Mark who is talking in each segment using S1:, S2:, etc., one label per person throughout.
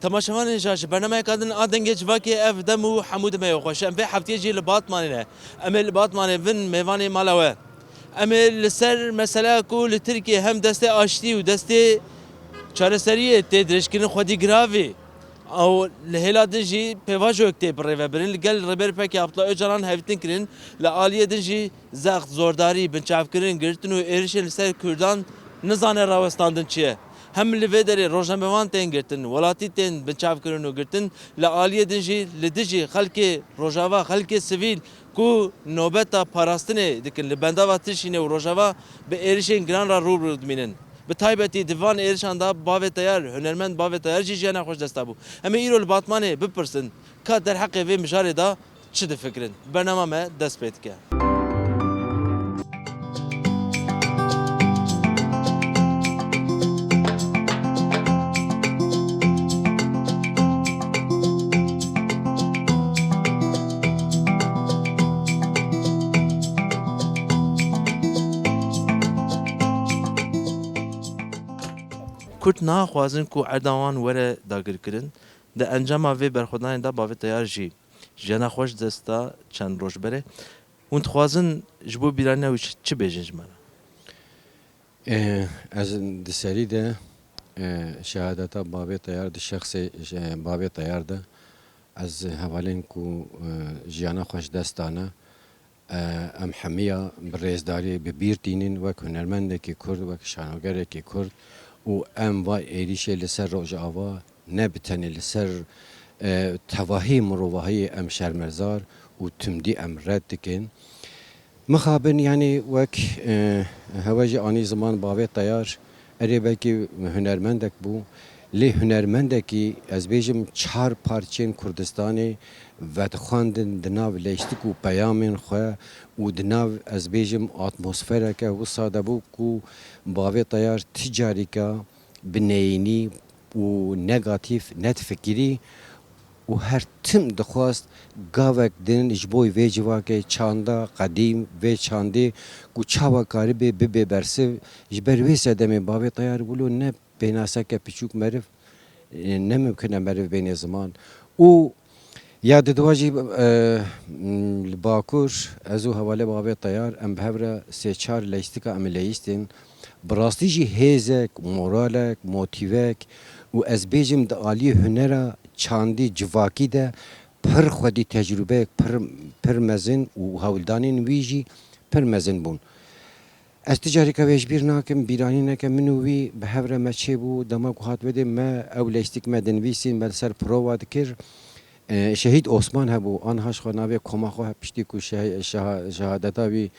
S1: تماشاوان جاش برنامه کادن آدنگه جواکی اف دمو حمود میو خوش ام به هفته جی لبات مانه ام لبات مانه ون میوانی مالاوه ام لسر مثلا کو لترکیه هم دست آشتی و دست چارەسەریە تێدرێژکردن خودی گراوی ئەو لە هێلا دژی پێواژۆک تێ بڕێڤەبرن لەگەل ڕێبەر پێکی ئەپڵە ئەجاران هەڤتن کردن لە ئالیە دژی زەخت زۆرداری بنچاوکردن گرتن و ئێرشێ لەسەر کوردان نزانێ ڕاوەستاندن چییە هەم لە vê derê rojnamevan tên girtin welatî tên binçavkirin û girtin li aliyê din jî li dijî xelkê rojava xelkê sivîl ku nobeta parastinê dikin li bendava tişînê û rojava bi êrişên giran ra rûbirû dimînin. Bi taybetî divan êrişan da bavê teyar hunermend bavê teyar jî jiyana xweş desta bû. Em ê îro li Batmanê bipirsin ka derheqê vê mijarê da çi difikirin. Bernama me dest pê dike. Kurt naxwazin ku erdawan were dagirkirin di encama vê berxwedanê da bavê teyar jî jiyana xweş desta çend roj bere hûn dixwazin ji bo bîraniya wî çi bêjin ji me re?
S2: Ez di serî de şehadeta bavê teyar di şexsê bavê teyar de ez hevalên ku jiyana xweş destane em hemiya bi rêzdarî bi bîr tînin wek hunermendekî Kurd wek şanogerekî Kurd û em va êrişê li ser Rojava ne bi tenê li ser tevahî mirovahiyê em şermezar û tümdî em red dikin. Mixabin yanî wek hewe jî anî ziman bavê teyar erê belkî hunermendek bû lê hunermendekî ez bêjim çar parçên Kurdistanê vedixwandin di nav leştik û peyamên xwe û di nav ez bêjim atmosfereke wisa de bû ku bavê teyar ti carîka bi neyînî û negatîv net fikirî û her tim dixwast gavek din ji bo vê civakê çanda qedîm vê çandê ku çawa karibê bibe bersiv ji ber wê sedemê bavê teyar bûlo ne pênaseke piçûk meriv ne mümkün e meriv bênê ziman û ya diduwa jî li Bakur ez û hevalê bavê teyar em bi hev re sê çar leştika em leyîstin bi rastî jî hêzek moralek motîvek û ez bêjim di aliyê hunera çandî civakî de pir xwedî tecrübeyek pir mezin û hewldanên wî jî pir mezin bûn. Ez ti carîka wê ji bîr nakim bîranîneke min û wî bi hev re me çêbû dema ku hat vedê me ew leştik me dinivîsîn me li ser prova dikir Şehîd Osman hebû anha xwe navê koma xwe piştî ku şehadeta wî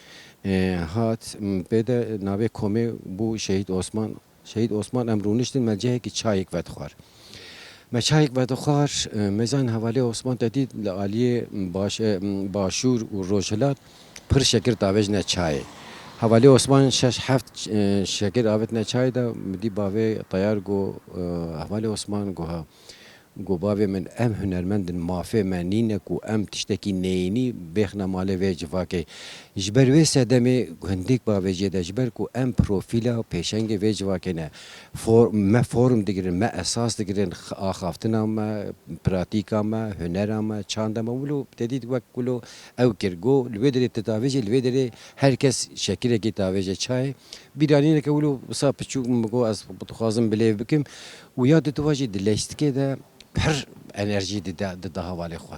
S2: hat pê de navê komê bû Şehîd Osman Şehîd Osman em rûniştin me cihekî çayek vedixwar me çayek vedixwar mêzan hevalê Osman te dît li aliyê Başûr û Rojhilat pir şekir davêjine çayê hevalê Osman şeş heft şekir avêtine çayê de dî bavê teyar got hevalê Osman goha got bavê min em hunermendin mafê me nîne ku em tiştekî neyînî bêxne malê vê civakê ji ber wê sedemê hindik bavê jê de ji ber ku em profîla pêşengê vê civakê ne me forum digirin me esas digirin axaftina me pratîka me hunera me çanda me wilo tedît wek wilo ew kir got li wê derê titavê jê li wê derê herkes şekirekî tavê jê çayê bîranîneke wilo wisa piçûk min got ez dixwazim bilêv bikim û ya dituwa jî di leştikê de pir enerjî dida hevalê xwe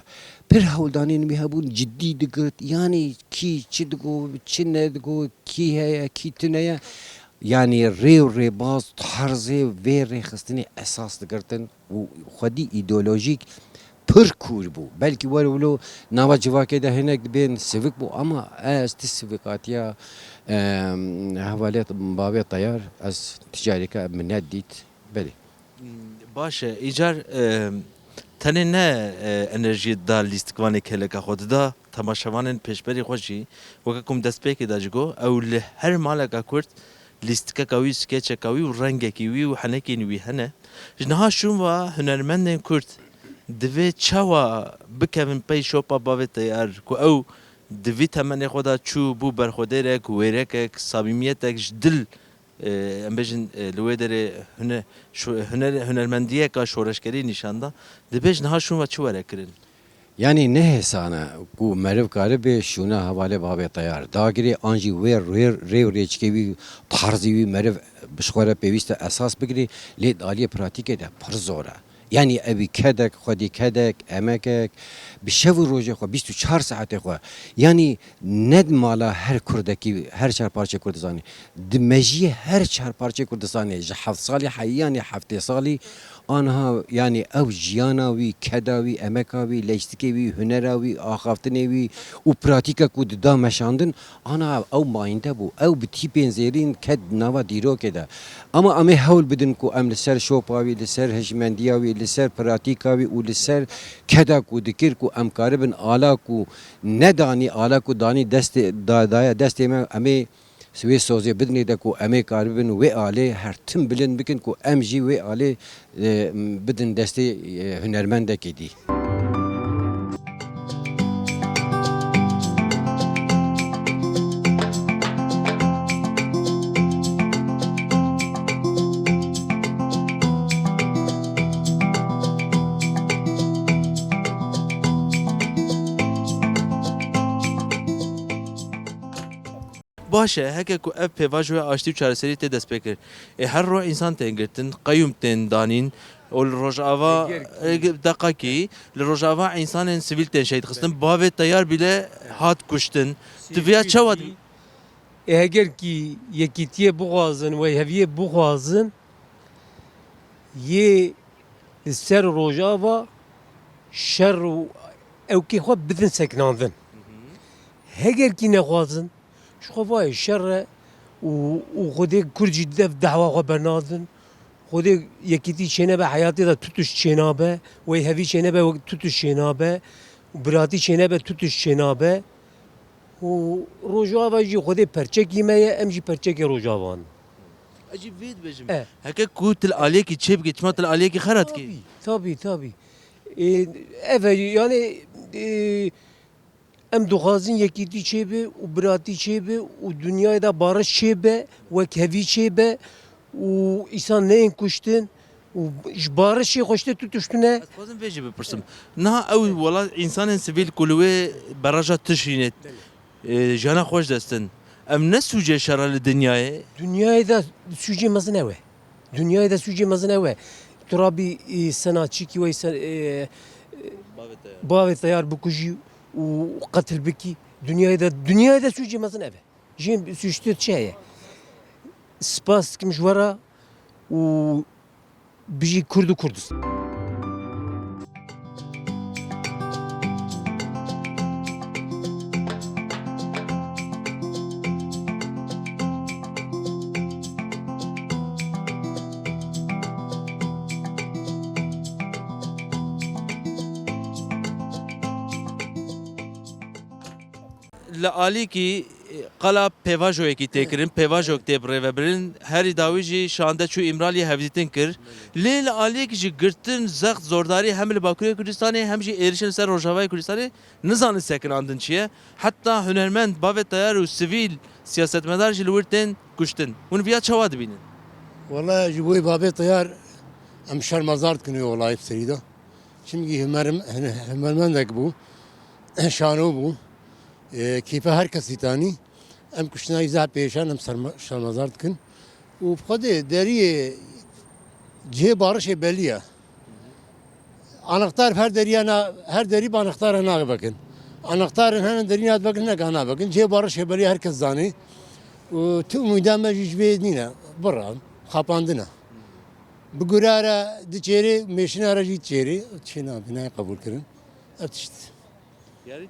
S2: pir hewldanên wî hebûn ciddî digot yanî kî çi digot çi nedigot kî heye kî tune yanî rêw rêbaz tarzê vê rêxistinê esas digirtin û xwedî îdeolojîk pir kûr bû belkî were wilo nava civakê de hinek dibên sivik bû ama ez ti sivikatiya hevalê bavê teyar ez ti carîka min net dît belê.
S1: Baş e îcar tenê ne enerjiyê da lîstikvanê keleka xwe dida temaşevanên pêşberî xwe jî weke ku min destpêkê da ji got ew li her maleka Kurd lîstikeka wî skêçeka wî û rengekî wî û henekên wî hene ji niha şûnva hunermendên Kurd divê çawa bikevin pey şopa bavê teyar ku ew di vî temenê xwe da çû bû berxwedêrek wêrekek samîmiyetek ji dil ام بجن لویدره هنرمندیه کا شورشگری نشانده دبیج نه شون و چه وره کرن
S2: Yani ne hesana ku meriv karibe şuna havale babe tayar. Dagiri anji ve rev reçkevi tarzivi meriv bişkore peviste esas bigri le daliye pratik ede pır zora. Yani evi kedek, xwedî kedek, emekek, bi şev û rojê xwe 24 saetê xwe. Yani ned mala her Kurdekî, her çarparçe Kurdistanê. Di mejiyê her çarparçe Kurdistanê ji heft salî heyanê heftê salî anha yani ev jiyana wî, keda wî, emeka wî, leştikê wî, hunera wî, axaftinê wî û pratika ku di da meşandin ana ew mayînde bû. Ew bi tîpên zêrîn ket nava dîrokê de. Ama em ê hewl bidin ku em li ser şopa wî, li ser hejmendiya wî, li ser pratika wî û li ser keda ku dikir ku em karibin ala ku nedanî ala ku danî destê daya destê me em ê wê sozê bidinê de ku em ê karibin wê alê her tim bilind bikin ku em jî wê alê bidin destê hunermendekê dî.
S1: باشه هکه کو اف پیواژ و آشتی و چارەسەری تێ دەست پێ کرد هەر ڕۆ ئینسان تێن گرتن قەیوم تێن دانین و ڕۆژاوا دقەکی لە ڕۆژاوا ئینسانên سیڤیل تێن شەید خستن bavê teyar bile hat kuştin tivya çawa
S3: eğer ki yekîtiye bixwazin ve heviyê bixwazin yê li ser rojava şer û ewkê xwe bidin sekinandin heger kî nexwazin ji xwe vayê şer e û xwedê Kurd jî dev dewa xwe bernadin xwedê yekîtî çênebe heyatê de tutuş çênabe wê hevî çênebe tutuş çênabe biratî çênebe tutuş çênabe û rojava jî xwedê perçekî me ye em jî perçekê rojavan
S1: Acı vid bejim heke ku til aliyekî çê bike çima til aliyekî xerat ki
S3: tabii evet yani em dixwazin yekîtî çêbe û biratî çêbe û dünyayê de barış çêbe wek hevî çêbe û îsan neyên kuştin û ji barişê xweştê tutuştune
S1: Xwazim vê jî bipirsim niha ew wela însanên sivîl ku li wê beraja tişîne jiyana xweş destin em ne sûcê şera li dinyayê
S3: dünyayê de sûcê mezin ew e dünyayê de sûcê mezin ew e tu rabî senaçîkî wê bavê teyar bikujî û qetil bikî dünyayê de sûcê mezin ev e jîn sûçtê çi heye spas dikim ji we re û bijî Kurd û Kurdistan
S1: li alîkî qala pêvajoyekî têkirin pêvajok tê birêvebirin herî dawî jî şande çû îmraliyê hevdîtin kir lê li aliyekî jî girtin zext zordarî hem li Bakurê Kurdistanê hem jî êrişin li ser Rojavayê Kurdistanê nizanin sekinandin çi ye heta hunermend bavê teyar û sivîl siyasetmedar jî li wir tên kuştin hûn viya çawa dibînin
S4: Valla ji bo babê teyar em şermezar dikin olayê serî de çimkî hunermendek bû şano bû kêfa her kesî tanî em kuştinayî zeh pêşan em şermezar dikin û xwedê deriyê cihê barişê belî ye anahtar her derî bi anahtaran navekin anahtarên hene derî navekin neka navekin cihê barişê belî herkes zanî û tu umîda me jî ji wê nîne bira xapandine bi gurare di çêrê mêşina re jî çêrê çê nabîne qebûl kirin ev tişt
S1: Yani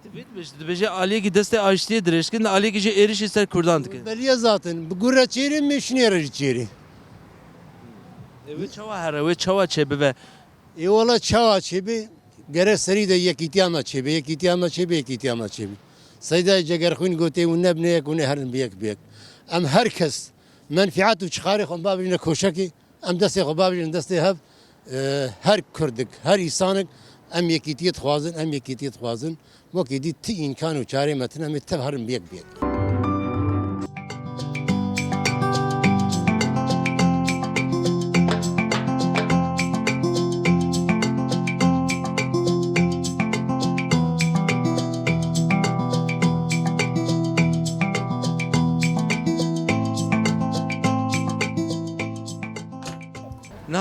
S1: dibêje aliyekî destê aştiyê dirêjkirin aliyekî jî êrişî ser Kurdan dikin
S4: Beliye zaten. Bu gure çeyri meşini aracı çeyri.
S1: wê çawa here wê çawa çêbibe
S4: Valla çava çebi. Gere seri de yekîtiyama çebi. Yekîtiyama çebi. Sayda cegerxwîn gote û nebneyek û ne herin biyek. Em herkes menfiat û çıkarê xwe babîne koşekî em destê xwe babîne destê hev her Kurdik her îsanek em yekîtiyê dixwazin wekî dî ti îmkan û çarê metin em ê tev herin biyek.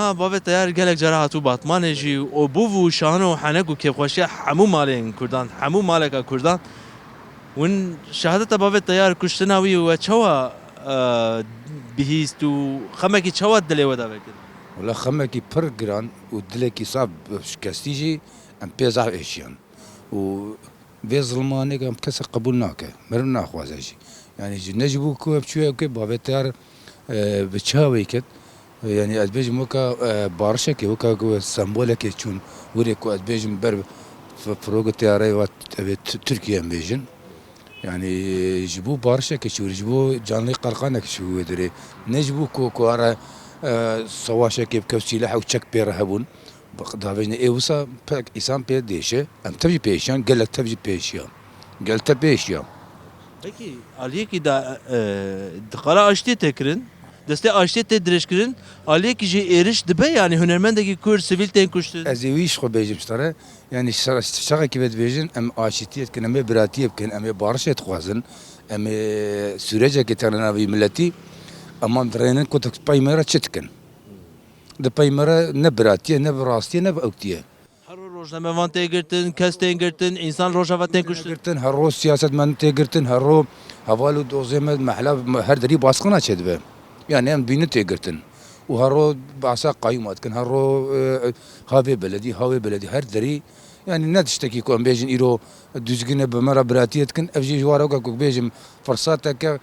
S1: نها بابت تیار گلک جرا هاتو باتمان جی و بو و شان و حنک و کیفخوشی حمو مالین کردان حمو مالک کردان ون شهادت بابت تیار کشتناوی و چوا بهیست و خمکی چوا دلی ودا بکر
S5: ولا خمكي برجران ودلكي صعب شكستيجي ام بيزع ايشيان و بيظلماني كم كسر قبولناك مرنا خوازاجي يعني نجبو كو بشويه كي بابتار بتشاوي كت يعني ادبيج موكا بارشا كي وكا جو سمبولك تشون وريكو ادبيج بر فروغ تياري وات تركيا بيجن يعني يجيبوا بارشا كشو يجيبوا جانلي قرقانك شو يدري نجبو كوارا سواشا كيف كوسي لحو تشك بيرهبون دافجنا ايوسا باك انسان بي ديشه ام تبجي بيشان قال لك تبجي بيشيان قال تبيشيان
S1: Peki Aliye ki da dikara aştı tekrin deste aştı tedreşkirin Aliye ki je eriş dibe yani hünermendeki kur sivil ten kuştu
S5: ازيويش خو بيجم اشترى يعني شغا كيف بيجن ام اشيتيت كن ام براتيب كن ام بارشت خوازن ام سوريجا كترنا في ملتي اما درينن كنت بايمرا تشتكن ده بايمرا نبراتيه نبراستيه نباوتيه
S1: Her rojname van tegirtin, kes tegirtin, insan rojava ten kuştu
S5: گرتن هر روز سیاست من تی گرتن هر رو حوالو دوزه من محلا هر دری باسقنا چد به یعنی هم بینه تی گرتن و هر رو بعثا قایمات کن هر رو هاوی بلدی هر دری yani ne tişteki ku em bêjin îro düzgîne bi me re biratiyê dikin ev jî ji wara ku bêjim firsateke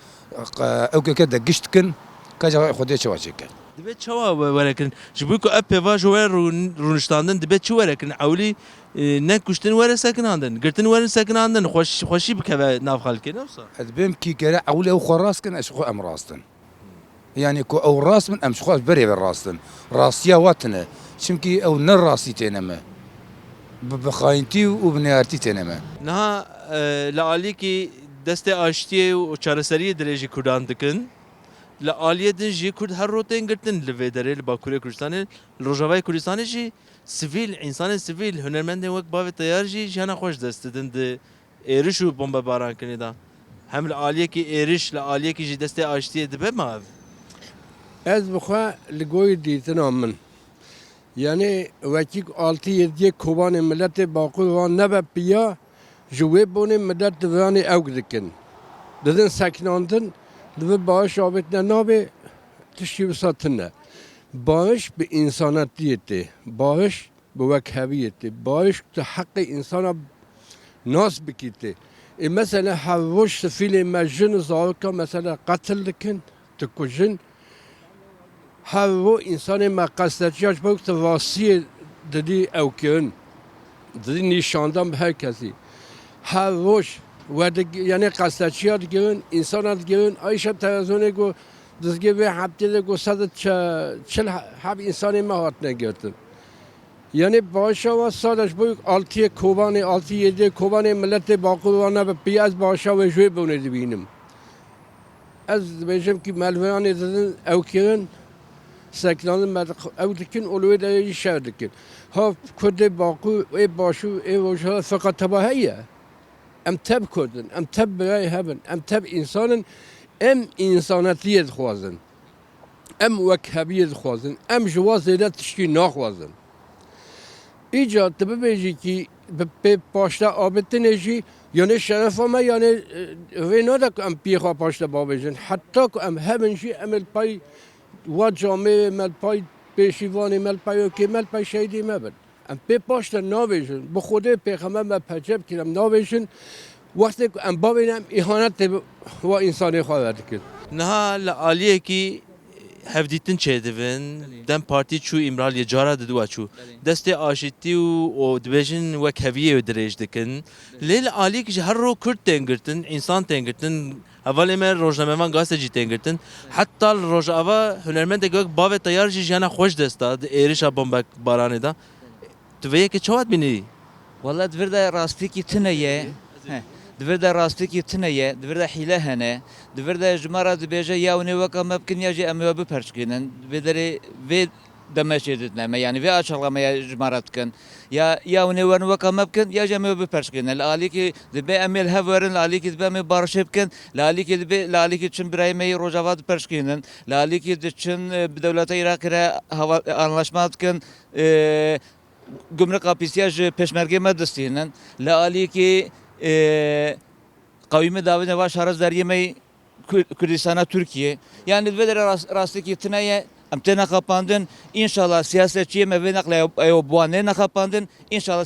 S5: ewkeke de gişt dikin ka ca xwedê çawa çêke
S1: dibe çawa werekin ji bu ku ev peva ji wer rûniştandin dibe çi werekin ewlî ne kuştin were sekinandin girtin werin sekinandin xweşî bikeve nav xelkê ne wisa
S5: ez bêm kîkere ewlê ew xwe rast kin ez xwe em rastin yani ku ew rast min em ji xwe berê ve rastin rastiya watine çimkî ew ne rastî têne me بخاينتي وبنيارتي تنما
S1: نها لعالیکی دست آشتی و چارەسەری درێژی کوردان dikin li aliyê din jî Kurd her rotên girtin li vê derê li Bakurê Kurdistanê li Rojavayê Kurdistanê jî sivîl însanên sivîl hunermendên wek bavê teyar jî jiyana xweş dest didin di êriş û bombebarankinê da hem li aliyekî êriş li aliyekî jî destê aştiyê dibe mi ev
S6: Ez bixwe li goyê dîtina min yani wekî altı yediye kobanê milletê Bakur wan nebe piya ji wê bonê millet divanê ew dikin didin sekinandin divê bağış avêtine nabê tiştî wisa tune bağış bi însanetiyê tê bağış bi wekheviyê tê bağış tu heqê insana nas bikî tê mesela hevroş sifîlê me jin û zarokê mesela qetil dikin tu kujin her o insanın makaslatçı bu tavsiye dedi evkün dedi nişandan herkesi her hoş ve yani kaslatçılar gelin insanlar gelin Ayşe televizyona go dizge ve haftada go sadat çel hab insanı mahatne gördüm yani başa ve sadece bu 6 kobani 6-7 kobani millete Bakur'una ve piyaz başa ve jüye bunu dibinem az bejim ki malvani dedin evkün سکلان مرد او دکن اولوی دایی شهر دکن ها کرد باقو ای باشو ای وجه فقط تباهیه ام تب کردن ام تب برای هبن ام تب انسانن ام انسانتیت خوازن ام وکهبیت خوازن ام جواز زیده تشکی نخوازن ایجاد تبه بیجی که به پاشتا آبتن ایجی یعنی شرف ما یعنی وینا دک ام پیخوا پاشتا بابیجن حتی که ام همینجی امل پای و جامعه ملپای پیشیوانی ملپای که ملپای شهیدی مبد ام پی پاشت ناویشن به خود پیغمبر ما پجب کردم ناویشن وقتی که ام ببینم اهانت و انسانی خواهد کرد
S1: نها li aliyekî hevdîtin çêdivin dem partî çû İmraliye cara diduwa çû destê aşîtî û dibêjin wek heviyê dirêj dikin lê li aliyekî ji her ro Kurd tên girtin însan tên girtin hevalê me rojnamevan gazetê jî tên girtin heta li rojava hunermendek wek bavê teyar jî jiyana xweş dest da di êrişa bombekbaranê da tu vê yekê çawa bînî
S7: والله دبر ده راستيكي تنية دبر ده راستيكي تنية دبر ده حيلة هنا دبر ده جمرة دبيجة يا وني وكا ما بكن يجي أمي وببرشكينن بدري في دمشي دتنا يعني في اشغل ما جمرات كان يا ونورن وكم كان يا جماعه ببرشكن الاليكي دبي امل هافرن الاليكي دبي مي بارشيب كان الاليكي دبي الاليكي تشن برايمي روجافات برشكينن الاليكي تشن بدولة العراق هوا انlaşmat كان gümrük apisiyaج peşmerge medestinen الاليكي قويمه داوود نواش هرز دريمي Kürdistan'a Türkiye yani ve rastaki tınaya amtena kapandın inşallah siyasetçiye ve nakle bu ne kapandın inşallah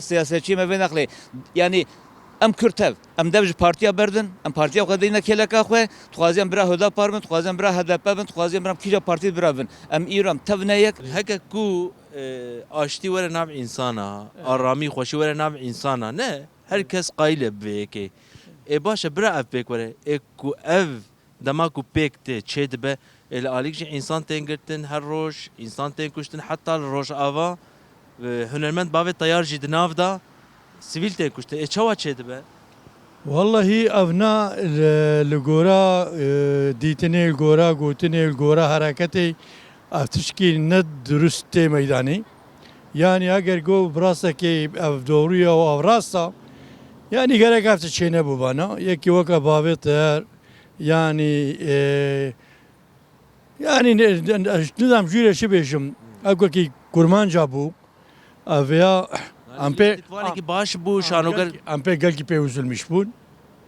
S7: siyasetçiye ve nakle yani am Kürtev am devj partiya berdin am partiya kadına kelaka xwe tuazem bira hoda parmen tuazem bira HDP ben tuazem bira kija parti bira ben am İran tevneyek
S1: هكا كو آشتی وره نام انسانا آرامی خوشی وره نام انسانا نه هر کس قایل بکه ای باشه برا اف بک وره ای کو اف دما کو بک ته چه دبه الالیک جی انسان تنگرتن هر روش انسان تن کشتن حتی روش آوا هنرمند باوی تیار جی دناف دا سیویل تن کشتن ای چوا چه دبه
S8: والله افنا الجورا ديتني الجورا قوتني الجورا حركتي افتشكي ند درست ميداني يعني اگر جو براسه كي اف دوريا او راسا يعني gerek hafta çene bu bana yeki vaka babet eğer yani yani nizam jüre şibeşim akwa ki kurmanca bu veya ampe
S1: ki baş bu şanogar
S8: ampe gel ki pe üzülmüş bu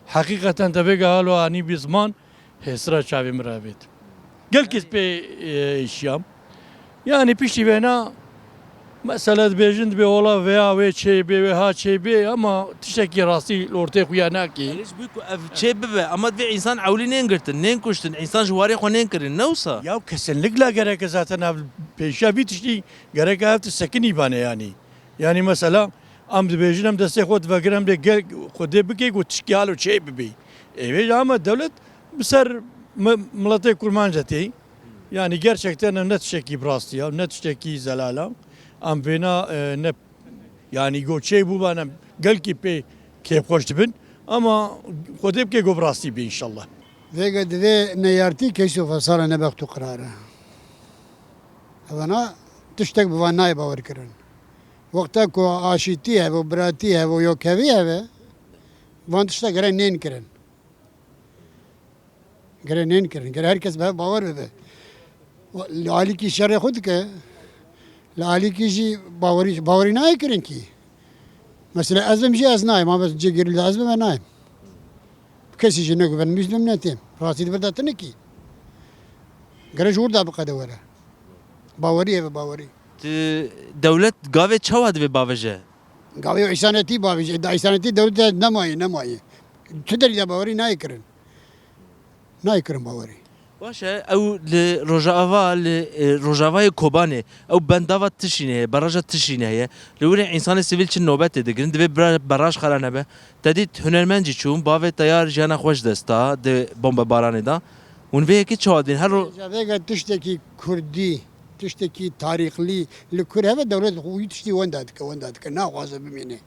S8: hakikaten tabi galo ani bir zaman hesra çavi mürabet gel ki pe işyam yani pişti bena mesela bejin bir ola veya ve çeybe ve ha çeybe ama tişeki rasti ortaya koyana ki
S1: ليش بيكو اف چه ببه اما في انسان عولي نينگرتن نين كشتن انسان جواري خو نينكرين نوسا
S8: ya kesinlikle gerek zaten peşa bitişti gerek hafta sekini bana yani mesela am de bejin am destek xod ve gram de gel xode bike go tişki halı çeybe bi evet ama devlet misar millet kurmancati yani gerçekten net şeki brasti ya net şeki zelala am vena ne yani goçey bu bana gel ki pe keyif hoş dibin ama xodeb ke gobrasti bi inşallah.
S9: Vega dve neyarti keşif fasara ne baktu karara. Avana tiştek bu vanay bavar kirin. Vakta ko aşiti है वो बराती है वो यो kevi है van tiştek gere neyin kirin. Gere neyin kirin. Gere herkes bavar bebe. Ali ki şerre khud ke Ali ki ji bavari nay kirin ki. Mesela azım ji az nay ama ji giril azım ben nay. Kesi jine güvenmiş memnetim. Rasid verdatını ki. Gere jur da baqada wara. Bavari ev bavari.
S1: devlet gave çava dve baveje
S9: Gavi isaneti bavi. Da isaneti devlet nemayi. Tüder ya bavari nay kirin. Nay kirin bavari.
S1: باشه او لروجاوا لروجاوا كوباني او بنداوا تشينه براجا تشينه هي لوري انسان سيفيل چ نوبت دگرن دبي براج خلانه به تدي هنرمند چون باوي تيار جانا خوش دستا د بمب بارانه دا اون وی کی چادين هر
S9: Vega tişteki Kurdi, tişteki tarihli, likur heve devlet huyu tişti wendadik. Na xwaze bimine.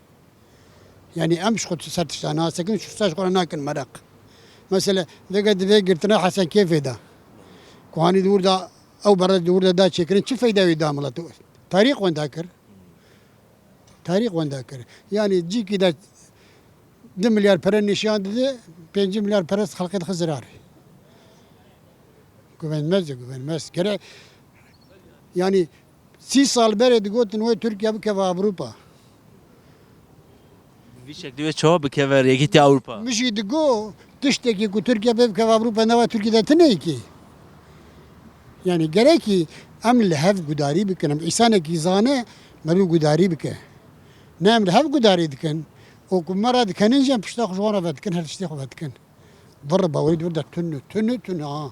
S9: Yani em şkut sertiştana sakin şu saç qora nakin merak. Mesela vega dve girtna Hasan Keyf'da. Kuhani durda او برد durda da çekirin çi fayda vida millet. Tarih wendakir. Tarih wendakir. Yani ciki da 2 milyar para nişan dedi, 5 milyar para halkı hızrar. Güvenmez. Gere yani 30 sal beri digotin ve Türkiye bu keva Avrupa.
S1: bir şekilde çava be kever yegiti Avrupa
S9: Mişi digo tişteki ku Türkiye bu keva Avrupa ne Türkiye'de tane ki. Yani gerek ki emle hev gudari bikin. İnsana ki zane melu gudari bikin. Ne emle hev gudari dikin. O kumara dikenince pişta kuşvara vetkin her işte vetkin. Var bavuri durda tünü ha.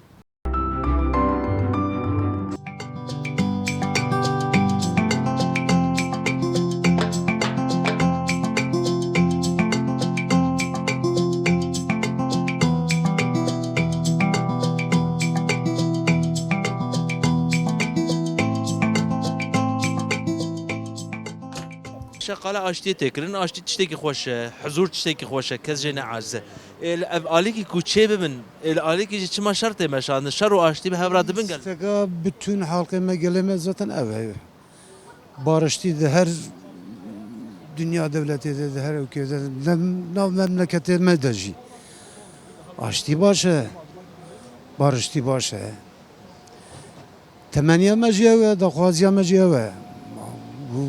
S1: قال اشتي تكرن اشتي تشتكي خوش حضور تشتكي خوش كز جنا عزه الاليكي كوتشي بمن الاليكي چما شرط مشان شر و اشتي به هورا دبن قال
S10: استقا bütün halkıma geleme zaten ev. Barıştı da her dünya devleti de her ülkede ne memleketi medeci. Açtı başı. Barıştı başı. Temeniye meciye da xaziye meciye. Bu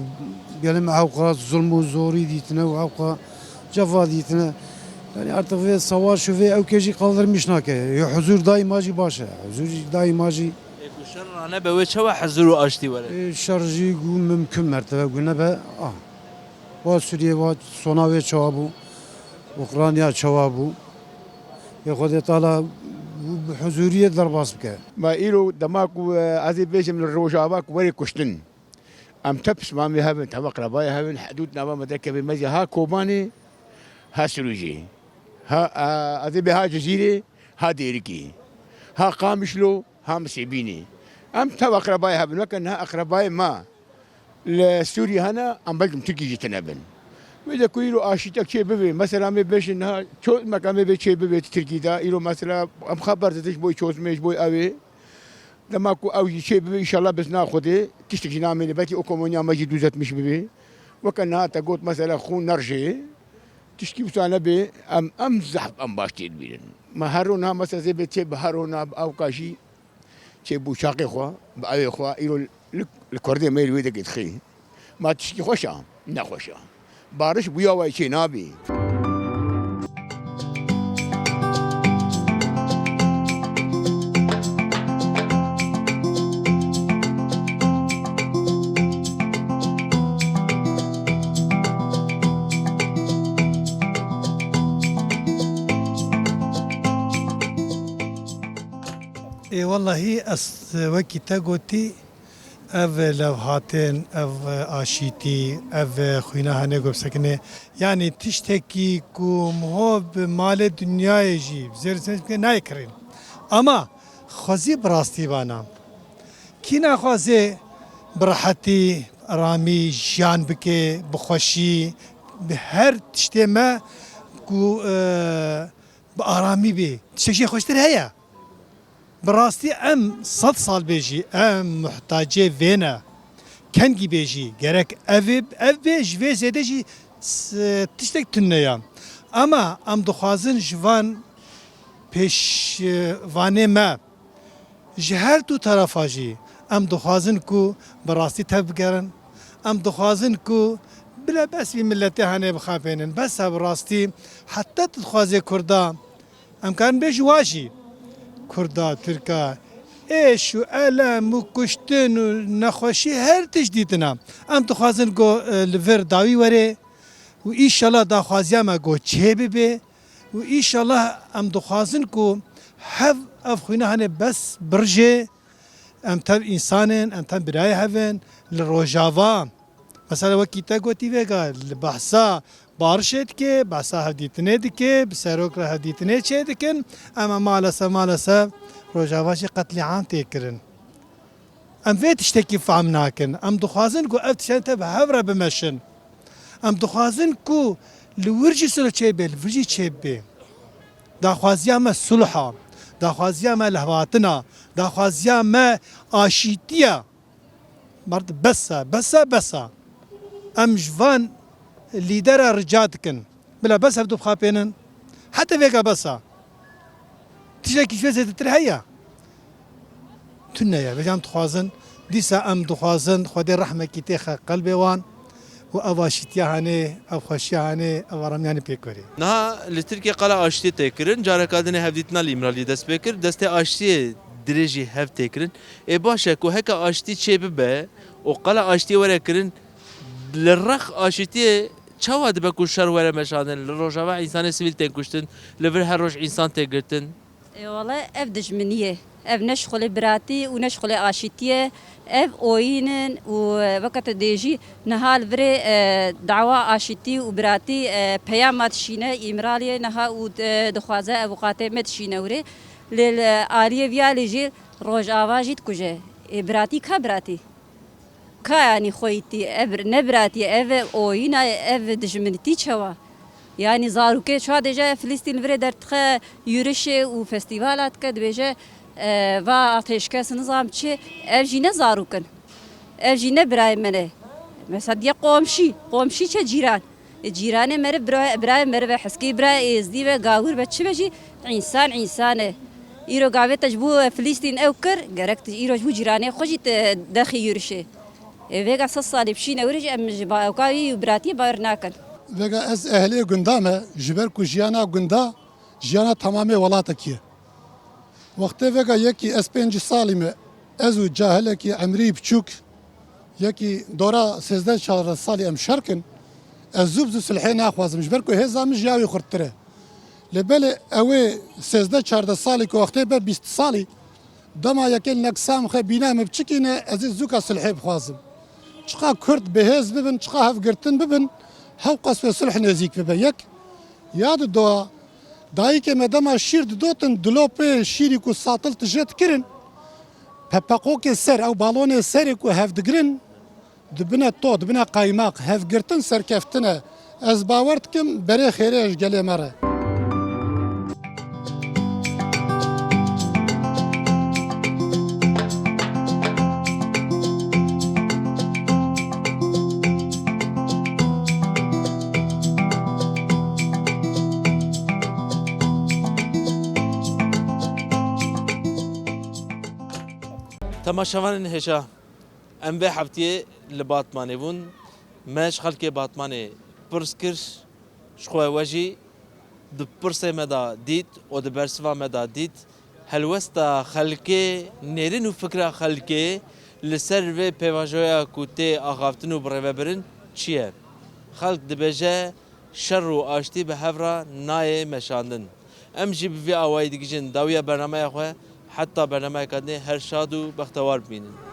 S10: gelme avka zulmü zori ditine ve avka cefa ditine. Yani artık ve savaş ve ülkeci kaldırmış nake. Ya huzur daimacı başı. Huzur daimacı.
S1: شر انا به چوا حضور و اشتي ولا
S10: شرجی گو ممکن مرتبه گونه به با سوریه و سوناوی چوابو اوکراینیا چوابو یا خود تعالی حضوریت در باس بکه
S11: ما إيرو دماغ عزي بيش من الروجاباك وري كشتن أم تبس ما مهابن تبقى ربايا هابن حدودنا ما مدك بمزي ها كوباني ها سروجي ها عزي بها جزيرة ها ديركي ها قامشلو ها مسيبيني أم تبقى ربايا هابن وكان ها أقرباي ما لسوريا هنا أم بلكم تركي جتنابن وإذا كويرو آشيتك شيء ببي مثلا مي بيش إنها شو مكان مي بيش شيء ببي تركي دا إيرو مثلا أم خبر تتش بوي شوز ميش بوي أوي لما كو أو شيء ببي إن شاء الله بس ناخده تشتكي نعمل بلكي أكمونيا ما جدو زت مش ببي وكان ها تقول مثلا خون نرجع تشتكي وسانا بي أم زحف أم باشتي بيرن ما هرونا مثلا زي بتشي بهرونا أو كاشي شيء بو شاقي خوا بأوي خوا إيرو الكردي ميل ويدك يدخي ما تشتكي خوشا نخوشا بارش بويا وای چه نابی
S12: والله وكي تاغوتي اف لوهاتن اف آشیتی اف خوینا هنه گفت سکنه یعنی تشتکی کو مهاب مال دنیای جی زیر که نای کرین اما خوزی براستی بانا کی نخوازه براحتی رامی جان بکه بخوشی به هر تشتی ما کو با آرامی بی تشتی خوشتر هیا براستی ام 100 سال بیجی ام محتاجه وینا کنگی بیجی گرک ev جوی زیده جی تشتک تنیا اما ام دخوازن جوان پیشوانه ما جهر تو طرفا جی ام دخوازن کو براستی تبگرن ام دخوازن کو بلا بس بی ملتی هنه بخابینن بس براستی حتی تدخوازه کردا ام کان بیج واجی کردا ترکا ایش و علم و کشتن و نخوشی هر تجدیدنا ام تخوازن گو لور داوی وره و ایشالله دا خوازیام گو چه ببه و ایشالله ام دخوازن کو هف افخوینا هنه بس برجه ام تب انسانن ام تب برای هفن لروجاوا مثلا وکی تا گوتی وگا بحثا بارشت که بحثا هدیتنه دکه بسروک را هدیتنه چه دکن اما مالسا روجاواشی قتل عام تکرن ام ویت اشتکی فهم ناکن ام دخوازن کو افتشان تب هورا بمشن ام دخوازن کو لورجی سلو چه بی لورجی چه بی داخوازیام صلحا داخوازیام لهواتنا داخوازیام آشیتیا برد بسا ام جوان لیدر رجات کن بلا بس هفدو بخابينن حتى فيك بسا تشاكي شوية تترهيا تنيا بجام تخوازن ديسا ام دخوازن خودي رحمة كيتيخا قلبي وان وأواشيتيا هاني أو خشيا هاني أو رمياني بيكوري
S1: نها لتركيا قلا اشتي تكرن جارك ادنه هفديتنا ليمرالي دست بكر دست اشتي درجي هف تكرن اي باشا كو هكا اشتي تشي ببه وقلا اشتي ورا كرن للرخ اشتي چاوا دبه کو شر وره مشادن لروجا انسان سیویل تنکشتن لور هر روز انسان تگرتن
S13: والله اف دجمنيه اف نشخل براتي ونشخل اشيتيه اف اوينن ووقت ديجي نهال فري دعوة اشيتي وبراتي بيامات شينه امراليه نها ودخوازه اوقاته متشينه وري للاريه فياليجي روج اواجيت كوجه براتي كبراتي ka yani xoyti ev nebrati ev oyina ev dijminti çava yani zaruke sadece Filistin vre dertxe yürüyüşe u festivalat kad beje ve ateşkes nizam çi ev jine zaruken ev jine birey mene mesela diye komşi çe ciran جيراني مر براي مر حسكي براي ازدي و غاور بچي بجي انسان ايرو غاوي تجبو فلسطين اوكر غرقت ايرو جو جيراني خوجي داخي يرشي vega صالي بشي نورج ام جبا اوكاي براتي بارناكن
S14: vega ez ehli gundame jiber ku jiyana gunda jiyana tamamı walatakiye وقتی vega yeki ez 5 salime ez u cahileki emri biçuk yeki dora 13 sali em şarkın ez zubzu silhi naxwazim jiber ku heza min jawi xurtire lebele ewe 13 sali ku waqti be 20 sali dama yekel neksam xe binam biçikine ez zuka silhi bixwazim çqa Kürt behez bibin çqa hev girtin bibin hev qas ve sulh nezik bibe yek yad doğa dayı ke medama şir dotin dlope şiri ku satıl tjet kirin pepaqo ke ser ew balone ser ku hev digrin dibine to dibine qaymaq hev girtin serkeftine ez bawer dikim bere xêre ji gelê me re
S1: تماشاوان هشا ام به هفتیه لباتمانه بون مش خلک باتمانه پرسکر شخوه وجی د پرسه مدا دید و د برسوا مدا دید هلوستا خلکه نرین و فکر خلکه لسر و پیواجویا کوته آخافتن و برون چیه خلق دبجه شر و آشتی به هفرا نای مشاندن ام جی بی آوائی دیگجن داویا برنامه خواه حتی برنامه کردن هر شاد و بختوار بینن